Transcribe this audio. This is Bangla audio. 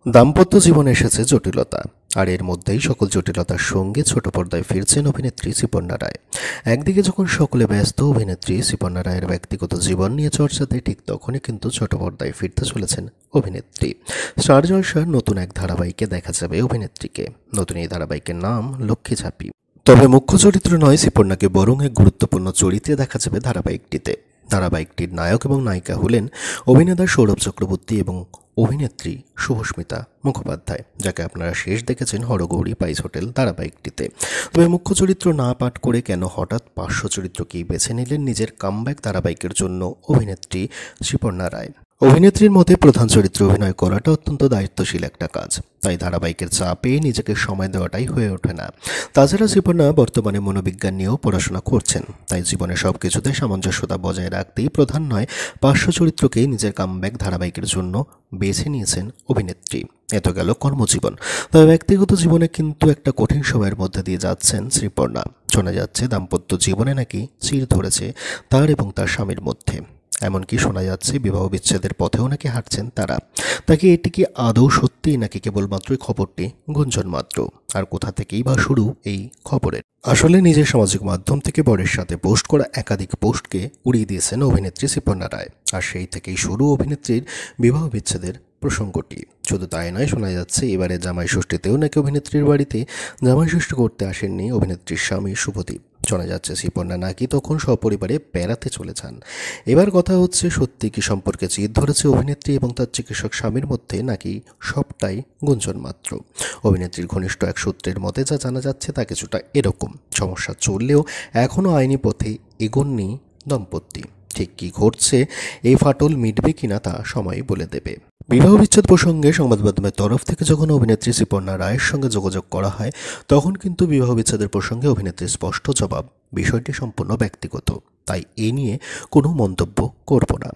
দাম্পত্য জীবনে এসেছে জটিলতা, আর এর মধ্যেই সকল জটিলতার সঙ্গে ছোট পর্দায় ফিরছেন অভিনেত্রী শিপর্ণা রায়। একদিকে যখন সকলে ব্যস্ত অভিনেত্রী শিপর্ণা রায়ের ব্যক্তিগত জীবন নিয়ে চর্চাতে, ঠিক তখনই কিন্তু ছোট পর্দায় ফিরতে চলেছেন অভিনেত্রী। স্টার জলসার নতুন এক ধারাবাহিকে দেখা যাবে অভিনেত্রীকে। নতুন এই ধারাবাহিকের নাম লক্ষ্মী ঝাঁপি। তবে মুখ্য চরিত্র নয় শিপর্ণাকে, বরং এক গুরুত্বপূর্ণ চরিত্রে দেখা যাবে ধারাবাহিকটিতে। ধারাবাহিকটির নায়ক এবং নায়িকা হলেন অভিনেতা সৌরভ চক্রবর্তী এবং অভিনেত্রী শুভস্মিতা মুখোপাধ্যায়, যাকে আপনারা শেষ দেখেছেন হরগৌরী পাইস হোটেল ধারাবাহিকটিতে। তবে মুখ্য চরিত্র না পাঠ করে কেন হঠাৎ পার্শ্ব চরিত্রকেই বেছে নিলেন নিজের কামব্যাক ধারাবাহিকের জন্য অভিনেত্রী শিপর্ণা রায়? অভিনেত্রীর মতে প্রধান চরিত্রে অভিনয় করাটা অত্যন্ত দায়িত্বশীল একটা কাজ, তাই ধারাবাহিকের চাপে নিজেকে সময় দেওয়াটাই হয়ে ওঠে না। তাছাড়া শিপর্ণা বর্তমানে মনোবিজ্ঞান নিয়েও পড়াশোনা করছেন, তাই জীবনে সব কিছুতে সামঞ্জস্যতা বজায় রাখতেই প্রধান নয় পার্শ্ব চরিত্রকেই নিজের কামব্যাক ধারাবাহিকের জন্য বেছে নিয়েছেন অভিনেত্রী। এত গেল কর্মজীবন। তবে ব্যক্তিগত জীবনে কিন্তু একটা কঠিন সময়ের মধ্যে দিয়ে যাচ্ছেন শিপর্ণা। শোনা যাচ্ছে দাম্পত্য জীবনে নাকি চির ধরেছে তার এবং তার স্বামীর মধ্যে। এমনকি শোনা যাচ্ছে বিবাহ বিচ্ছেদের পথেও নাকি হাঁটছেন তারা। তাকে এটি কি আদৌ সত্যি, নাকি কেবলমাত্রই খবরটি গুঞ্জন মাত্র? আর কোথা থেকেই বা শুরু এই খবরের? আসলে নিজের সামাজিক মাধ্যম থেকে বরের সাথে পোস্ট করা একাধিক পোস্টকে উড়িয়ে দিয়েছেন অভিনেত্রী শিপর্ণা রায়। আর সেই থেকেই শুরু অভিনেত্রীর বিবাহ বিচ্ছেদের প্রসঙ্গটি। শুধু তাই নয়, শোনা যাচ্ছে এবারে জামাই ষষ্ঠীতেও নাকি অভিনেত্রীর বাড়িতে জামাই ষষ্ঠী করতে আসেননি অভিনেত্রীর স্বামী শুভদীপ। শোনা যাচ্ছে শিপর্ণা নাকি তখন সপরিবারে বেড়াতে চলে যান। এবার কথা হচ্ছে, সত্যি কি সম্পর্কে জিদ ধরেছে অভিনেত্রী এবং তার চিকিৎসক স্বামীর মধ্যে, নাকি সবটাই গুঞ্জন মাত্র? অভিনেত্রীর ঘনিষ্ঠ এক সূত্রের মতে যা জানা যাচ্ছে তা কিছুটা এরকম: সমস্যা চললেও এখনও আইনি পথে এগোননি দম্পতি। ঠিক কী ঘটছে, এই ফাটল মিটবে কিনা তা সময় বলে দেবে। বিবাহ বিচ্ছেদ প্রসঙ্গে সংবাদ মাধ্যমের তরফ থেকে যখন অভিনেত্রী শিপর্ণা রায়ের সঙ্গে যোগাযোগ করা হয়, তখন কিন্তু বিবাহ বিচ্ছেদের প্রসঙ্গে অভিনেত্রীর স্পষ্ট জবাব, বিষয়টি সম্পূর্ণ ব্যক্তিগত, তাই এ নিয়ে কোনো মন্তব্য করব না।